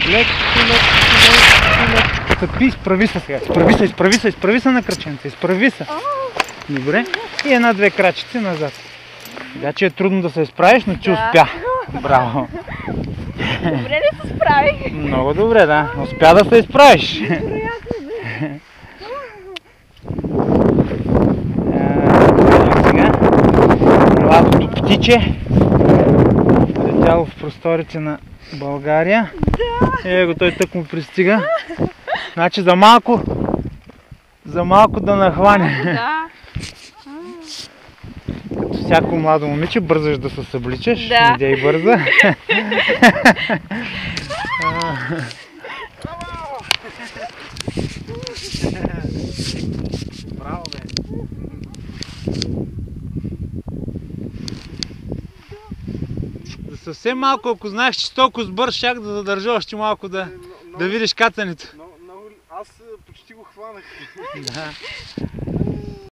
Леко. Стъпи, изправи се сега. Изправи се на краченца. Изправи се. Добре. И една-две крачици назад. Сега, че е трудно да се изправиш, но ти успя. Браво. Добре ли се справих? Много добре, да. Успя да се изправиш. Сега. Младото птиче. Летяло в просторите на България. Да. Его, той тък му пристига. Значи за малко да нахване. Да. Като всяко младо момиче, бързаш да се събличаш. Да. Не дей бърза. Браво, бе. За съвсем малко, ако знаеш, че толкова сбърз, щях да задържа още малко да видиш кацането. Аз почти го хванах. Да.